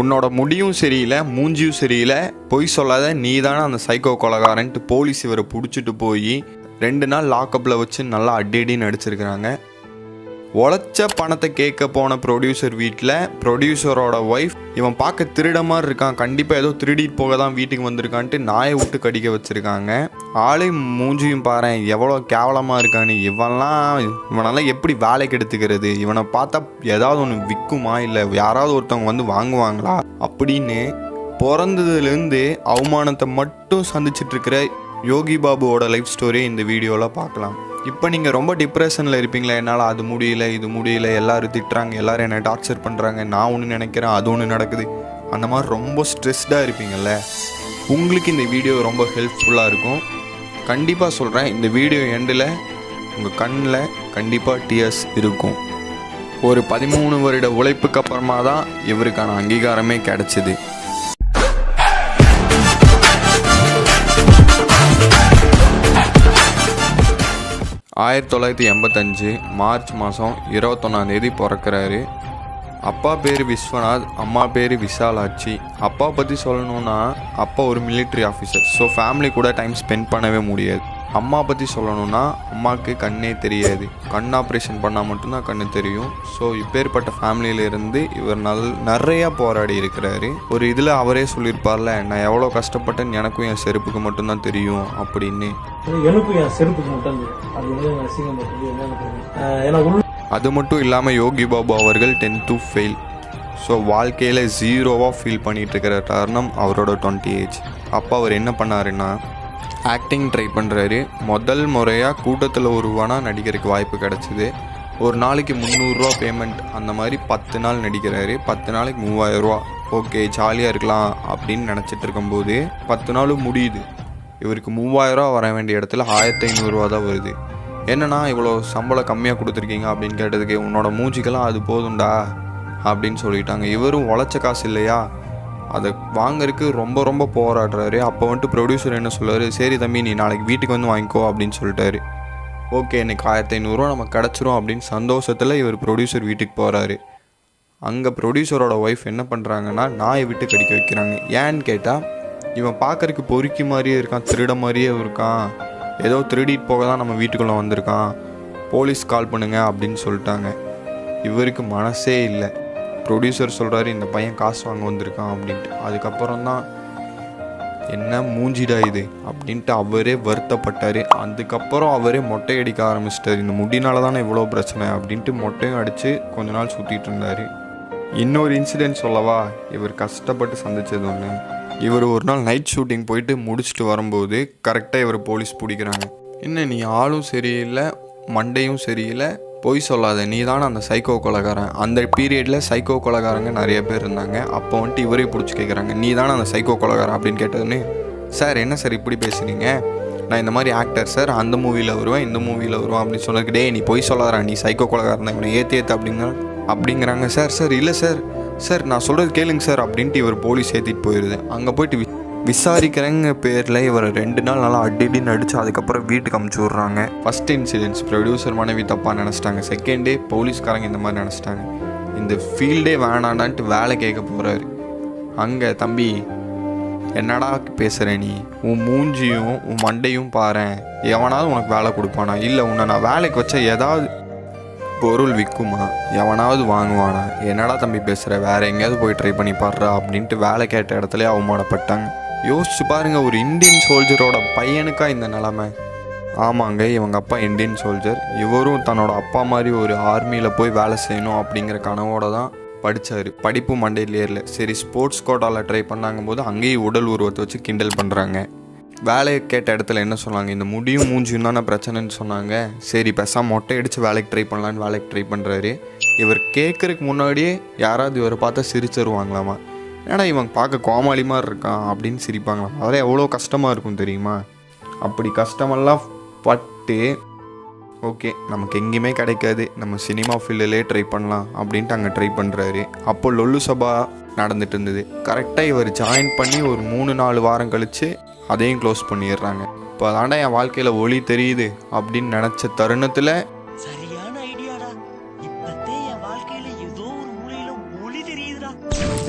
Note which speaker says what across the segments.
Speaker 1: உன்னோட முடியும் சரியில்லை, மூஞ்சியும் சரியில்லை, பொய் சொல்லாத, நீ தானே அந்த சைக்கோ கொலைகாரன்ட்டு போலீஸ் இவரை பிடிச்சிட்டு போய் 2 நாள் லாக்கப்பில் வச்சு நல்லா அடின்னு நடிச்சிருக்கிறாங்க. உழைச்ச பணத்தை கேட்க போன ப்ரொடியூசர் வீட்டில் ப்ரொடியூசரோட ஒய்ஃப் இவன் பார்க்க திருட மாதிரி இருக்கான், கண்டிப்பாக ஏதோ திருடிட்டு போக தான் வீட்டுக்கு வந்திருக்கான்ட்டு நாயை விட்டு கடிக்க வச்சுருக்காங்க. ஆளையும் மூஞ்சியும் பாரு எவ்வளோ கேவலமாக இருக்கான்னு. இவனெல்லாம் எப்படி வேலைக்கு எடுத்துக்கிறது, இவனை பார்த்தா ஏதாவது ஒன்று விற்குமா, இல்லை யாராவது ஒருத்தவங்க வந்து வாங்குவாங்களா அப்படின்னு பிறந்ததுலேருந்து அவமானத்தை மட்டும் சந்திச்சிட்ருக்கிற யோகி பாபுவோட லைஃப் ஸ்டோரி இந்த வீடியோவில் பார்க்கலாம். இப்போ நீங்கள் ரொம்ப டிப்ரெஷனில் இருப்பீங்களா, என்னால் அது முடியல இது முடியல, எல்லோரும் திட்டுறாங்க, எல்லோரும் என்னை டார்ச்சர் பண்ணுறாங்க, நான் ஒன்று நினைக்கிறேன் அது ஒன்று நடக்குது, அந்த மாதிரி ரொம்ப ஸ்ட்ரெஸ்டாக இருப்பீங்கள்ல, உங்களுக்கு இந்த வீடியோ ரொம்ப ஹெல்ப்ஃபுல்லாக இருக்கும். கண்டிப்பாக சொல்கிறேன், இந்த வீடியோ எண்டில் உங்கள் கண்ணில் கண்டிப்பாக டியர்ஸ் இருக்கும். ஒரு 13 வருட உழைப்புக்கு அப்புறமா தான் இவருக்கான அங்கீகாரமே கிடச்சிது. 1985 மார்ச் மாதம் 21 பிறக்கிறாரு. அப்பா பேர் விஸ்வநாத், அம்மா பேர் விஷாலாட்சி. அப்பா பற்றி சொல்லணுன்னா அப்பா ஒரு மிலிட்ரி ஆஃபீஸர், ஸோ ஃபேமிலி கூட டைம் ஸ்பெண்ட் பண்ணவே முடியாது. அம்மா பற்றி சொல்லணுன்னா அம்மாவுக்கு கண்ணே தெரியாது, கண் ஆப்ரேஷன் பண்ணால் மட்டும்தான் கண்ணு தெரியும். ஸோ இப்பேற்பட்ட ஃபேமிலியிலேருந்து இவர் நிறையா போராடி இருக்கிறாரு. ஒரு இதில் அவரே சொல்லியிருப்பார்ல, நான் எவ்வளோ கஷ்டப்பட்டேன்னு எனக்கும் என் செருப்புக்கு மட்டும்தான் தெரியும் அப்படின்னு.
Speaker 2: எனக்கும் என் செருப்புக்கு மட்டும்
Speaker 1: அது மட்டும் இல்லாமல் யோகி பாபு அவர்கள் 10th ஃபெயில். ஸோ வாழ்க்கையில் 0வாக ஃபீல் பண்ணிகிட்டு இருக்கிற காரணம் அவரோட 20 ஏஜ். அப்போ அவர் என்ன பண்ணாருன்னா ஆக்டிங் ட்ரை பண்ணுறாரு. முதல் முறையாக கூட்டத்தில் ஒருவனாக நடிக்கிறதுக்கு வாய்ப்பு கிடச்சிது. ஒரு நாளைக்கு 300 ரூபா பேமெண்ட், அந்த மாதிரி 10 நாள் நடிக்கிறாரு. 10 நாளைக்கு 3000 ரூபா, ஓகே ஜாலியாக இருக்கலாம் அப்படின்னு நினச்சிட்டு இருக்கும்போது 10 நாள் முடியுது. இவருக்கு 3000 ரூபா வர வேண்டிய இடத்துல 1500 ரூபா தான் வருது. என்னன்னா இவ்வளோ சம்பளம் கம்மியாக கொடுத்துருக்கீங்க அப்படின்னு கேட்டதுக்கு, உன்னோட மூஞ்சிக்கெல்லாம் அது போதும்டா அப்படின்னு சொல்லிட்டாங்க. இவரும் உழைச்ச காசு இல்லையா, அதை வாங்கறதுக்கு ரொம்ப போராடுறாரு. அப்போ வந்துட்டு ப்ரொடியூசர் என்ன சொல்லுவார், சரி தம்பி நீ நாளைக்கு வீட்டுக்கு வந்து வாங்கிக்கோ அப்படின்னு சொல்லிட்டாரு. ஓகே இன்னைக்கு 1500 ரூபா நமக்கு கிடச்சிரும் அப்படின்னு சந்தோஷத்தில் இவர் ப்ரொடியூசர் வீட்டுக்கு போகிறாரு. அங்கே ப்ரொடியூசரோட ஒய்ஃப் என்ன பண்ணுறாங்கன்னா நாயை விட்டு கடிக்க வைக்கிறாங்க. ஏன்னு கேட்டால் இவன் பார்க்கறதுக்கு பொறுக்கி மாதிரியே இருக்கான், திருட மாதிரியே இருக்கான், ஏதோ திருடிட்டு போக தான் நம்ம வீட்டுக்குள்ளே வந்திருக்கான், போலீஸ் கால் பண்ணுங்க அப்படின்னு சொல்லிட்டாங்க. இவருக்கு மனசே இல்லை. ப்ரொடியூசர் சொல்கிறாரு இந்த பையன் காசு வாங்க வந்திருக்கான் அப்படின்ட்டு. அதுக்கப்புறம் தான் என்ன மூஞ்சிடா இது அப்படின்ட்டு அவரே வருத்தப்பட்டார். அதுக்கப்புறம் அவரே மொட்டை அடிக்க ஆரம்பிச்சிட்டார். இந்த முடினால தானே இவ்வளோ பிரச்சனை அப்படின்ட்டு மொட்டையும் அடித்து கொஞ்ச நாள் சுற்றிட்டு இருந்தார். இன்னொரு இன்சிடென்ட் சொல்லவா, இவர் கஷ்டப்பட்டு சந்தித்தது ஒன்று. இவர் ஒரு நாள் நைட் ஷூட்டிங் போயிட்டு முடிச்சுட்டு வரும்போது கரெக்டாக இவர் போலீஸ் பிடிக்கிறாங்க. என்ன நீ ஆளும் சரியில்லை, மண்டையும் சரியில்லை, பொய் சொல்லாத, நீ தானே அந்த சைக்கோ கொலைகாரன். அந்த பீரியடில் சைக்கோ கொலைகாரங்க நிறைய பேர் இருந்தாங்க. அப்போ வந்துட்டு இவரே பிடிச்சி கேட்குறாங்க, நீ தானே அந்த சைக்கோ கொலைகாரன் அப்படின்னு கேட்டதுன்னு, சார் என்ன சார் இப்படி பேசுகிறீங்க, நான் இந்த மாதிரி ஆக்டர் சார், அந்த மூவியில் வருவேன் இந்த மூவியில் வருவேன் அப்படின்னு சொன்னதுக்கு, டே நீ பொய் சொல்லாதா, நீ சைக்கோ கொலைகாரன் தான், இவனை ஏற்று அப்படிங்கிறாங்க. சார் இல்லை சார் நான் சொல்கிறது கேளுங்க சார் அப்படின்ட்டு இவர் போலீஸ் ஏற்றிட்டு போயிடுது. அங்கே போயிட்டு விசாரிக்கிறேங்க பேரில் இவர் 2 நாள் நல்லா அடின்னு அடித்து அதுக்கப்புறம் வீட்டுக்கு அமுச்சு விட்றாங்க. ஃபஸ்ட் இன்சிடென்ட்ஸ் ப்ரொடியூசர் மனைவி தப்பாக நினச்சிட்டாங்க. செகண்ட் டே போலீஸ்காரங்க இந்த மாதிரி நினச்சிட்டாங்க. இந்த ஃபீல்டே வேணாண்டான்ட்டு வேலை கேட்க போகிறாரு. அங்கே தம்பி என்னடா பேசுகிற நீ, உன் மூஞ்சியும் உன் மண்டையும் பாரேன், எவனாவது உனக்கு வேலை கொடுப்பானா, இல்லை உன்னை நான் வேலைக்கு வச்சா ஏதாவது பொருள் விற்குமா, எவனாவது வாங்குவானா, என்னடா தம்பி பேசுகிற, வேறு எங்கேயாவது போய் ட்ரை பண்ணி பாடுறா அப்படின்ட்டு வேலை கேட்ட இடத்துல அவமானப்பட்டாங்க. யோசிச்சு பாருங்க, ஒரு இந்தியன் சோல்ஜரோட பையனுக்கா இந்த நிலைமை. ஆமாங்க இவங்க அப்பா இந்தியன் சோல்ஜர். இவரும் தன்னோட அப்பா மாதிரி ஒரு ஆர்மியில் போய் வேலை செய்யணும் அப்படிங்கிற கனவோட தான் படித்தார். படிப்பு மண்டையில் ஏறல. சரி ஸ்போர்ட்ஸ் கோட்டாவில் ட்ரை பண்ணாங்க போது அங்கேயும் உடல் உருவத்தை வச்சு கிண்டல் பண்ணுறாங்க. வேலையை கேட்ட இடத்துல என்ன சொன்னாங்க, இந்த முடியும் மூஞ்சியும் தானே பிரச்சனைன்னு சொன்னாங்க. சரி பெருசாக மொட்டை அடித்து வேலைக்கு ட்ரை பண்ணலான்னு வேலைக்கு ட்ரை பண்ணுறாரு. இவர் கேட்குறதுக்கு முன்னாடியே யாராவது இவரை பார்த்தா சிரிச்சிருவாங்களாமா, ஏன்னா இவன் பார்க்க கோமாளி மாதிரி இருக்கான் அப்படின்னு சிரிப்பாங்களாம். அதெல்லாம் எவ்வளோ கஷ்டமாக இருக்கும் தெரியுமா. அப்படி கஷ்டமெல்லாம் பட்டு ஓகே நமக்கு எங்கேயுமே கிடைக்காது, நம்ம சினிமா ஃபீல்டிலே ட்ரை பண்ணலாம் அப்படின்ட்டு அங்கே ட்ரை பண்ணுறாரு. அப்போ லொல்லு சபா நடந்துட்டு இருந்தது. கரெக்டாக இவர் ஜாயின் பண்ணி ஒரு 3-4 வாரம் கழித்து அதையும் க்ளோஸ் பண்ணிடுறாங்க. இப்போ அதாண்டா என் வாழ்க்கையில் ஒளி தெரியுது அப்படின்னு நினச்ச தருணத்தில்
Speaker 3: சரியான ஐடியாடா, இப்பத்தே என் வாழ்க்கையில் ஏதோ ஒரு மூலையில் ஒளி தெரியுதுடா.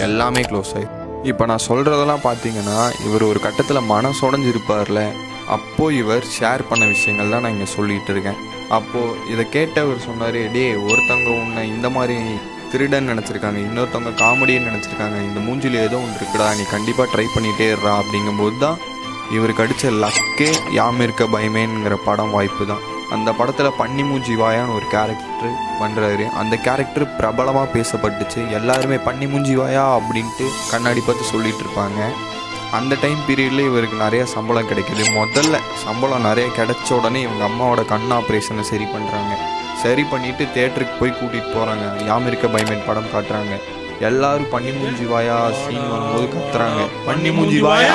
Speaker 1: எல்லாமே க்ளோஸ் ஆயிடும். இப்போ நான் சொல்கிறதெல்லாம் பார்த்தீங்கன்னா இவர் ஒரு கட்டத்தில் மனசொடைஞ்சிருப்பார்ல, அப்போது இவர் ஷேர் பண்ண விஷயங்கள் தான் நான் இங்கே சொல்லிகிட்டு இருக்கேன். அப்போது இதை கேட்டவர் சொன்னார், டே ஒருத்தவங்க உன்னை இந்த மாதிரி திருடன் நினச்சிருக்காங்க, இன்னொருத்தவங்க காமெடின்னு நினச்சிருக்காங்க, இந்த மூஞ்சில் ஏதோ ஒன்று இருக்குடா, நீ கண்டிப்பாக ட்ரை பண்ணிகிட்டே இருறா. அப்படிங்கும்போது தான் இவருக்கு அடித்த லக்கே யாம் இருக்க பயமேங்கிற படம் வாய்ப்பு தான். அந்த படத்தில் பன்னி மூஞ்சி வாயான்னு ஒரு கேரக்டர் பண்ணுறாரு. அந்த கேரக்டர் பிரபலமாக பேசப்பட்டுச்சு. எல்லாருமே பன்னி மூஞ்சி வாயா அப்படின்ட்டு கண்ணாடி பார்த்து சொல்லிகிட்டு இருப்பாங்க. அந்த டைம் பீரியடில் இவருக்கு நிறைய சம்பளம் கிடைக்கிது. முதல்ல சம்பளம் நிறைய கிடைச்ச உடனே இவங்க அம்மாவோட கண் ஆப்ரேஷனை சரி பண்ணுறாங்க. சரி பண்ணிவிட்டு தேட்டருக்கு போய் கூட்டிகிட்டு போகிறாங்க. யாம் இருக்க பயமேன் படம் காட்டுறாங்க. எல்லாரும் பன்னி மூஞ்சி வாயா சீன் வரும்போது கத்துறாங்க, பன்னி மூஞ்சி வாயா.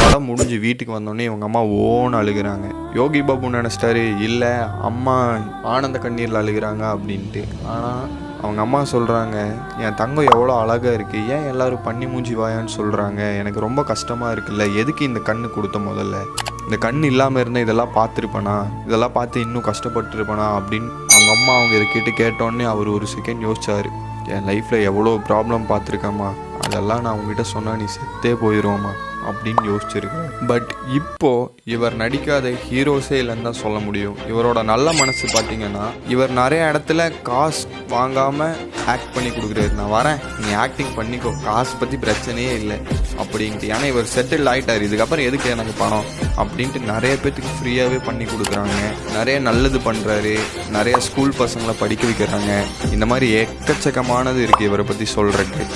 Speaker 1: படம் முடிஞ்சு வீட்டுக்கு வந்தோடனே இவங்க அம்மா ஓன்னு அழுகிறாங்க. யோகி பாபு நினச்சிட்டாரு இல்லை அம்மா ஆனந்த கண்ணீரில் அழுகிறாங்க அப்படின்ட்டு. ஆனால் அவங்க அம்மா சொல்கிறாங்க, என் தங்கம் எவ்வளோ அழகாக இருக்குது, ஏன் எல்லோரும் பன்னி மூஞ்சி வாயான்னு சொல்கிறாங்க, எனக்கு ரொம்ப கஷ்டமாக இருக்குல்ல, எதுக்கு இந்த கண்ணு கொடுத்த, முதல்ல இந்த கண் இல்லாமல் இருந்தால் இதெல்லாம் பார்த்துருப்பேனா, இதெல்லாம் பார்த்து இன்னும் கஷ்டப்பட்டுருப்பேனா அப்படின்னு அவங்க அம்மா அவங்க இதை கேட்டோடனே அவர் ஒரு செகண்ட் யோசிச்சார், என் லைஃப்பில் எவ்வளோ ப்ராப்ளம் பார்த்துருக்கேம்மா, அதெல்லாம் நான் உங்ககிட்ட சொன்னால் நீ செத்தே போயிடுவோம்மா அப்படின்னு யோசிச்சிருக்கேன். பட் இப்போது இவர் நடிக்காத ஹீரோஸே இல்லைன்னு தான் சொல்ல முடியும். இவரோட நல்ல மனசு பார்த்தீங்கன்னா இவர் நிறைய இடத்துல காசு வாங்காமல் ஆக்ட் பண்ணி கொடுக்குறாரு. நான் வரேன், நீ ஆக்டிங் பண்ணிக்கோ, காசு பற்றி பிரச்சனையே இல்லை அப்படின்ட்டு. ஏன்னா இவர் செட்டில் ஆகிட்டார், இதுக்கப்புறம் எதுக்கு எனக்கு பணம் அப்படின்ட்டு நிறைய பேர்த்துக்கு ஃப்ரீயாகவே பண்ணி கொடுக்குறாங்க. நிறைய நல்லது பண்ணுறாரு, நிறைய ஸ்கூல் பசங்களை படிக்க வைக்கிறாங்க. இந்த மாதிரி எக்கச்சக்கமானது இருக்குது இவரை பற்றி சொல்கிறதுக்கு.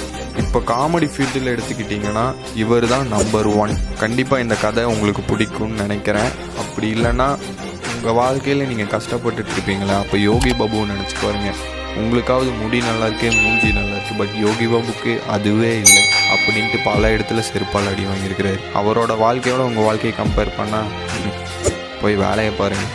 Speaker 1: இப்போ காமெடி ஃபீல்டில் எடுத்துக்கிட்டிங்கன்னா இவர் தான் நம்பர் 1. கண்டிப்பாக இந்த கதை உங்களுக்கு பிடிக்கும்னு நினைக்கிறேன். அப்படி இல்லைன்னா உங்கள் வாழ்க்கையில் நீங்கள் கஷ்டப்பட்டுட்டு இருப்பீங்களா, அப்போ யோகி பாபுன்னு நினச்சி பாருங்க. உங்களுக்காவது முடி நல்லா இருக்கு, மூஞ்சி நல்லா இருக்குது, பட் யோகி பாபுக்கு அதுவே இல்லை அப்படின்ட்டு பல இடத்துல செருப்பால் அடி வாங்கியிருக்கிறாரு. அவரோட வாழ்க்கையோட உங்கள் வாழ்க்கையை கம்பேர் பண்ணால் போய் வேலையை பாருங்கள்.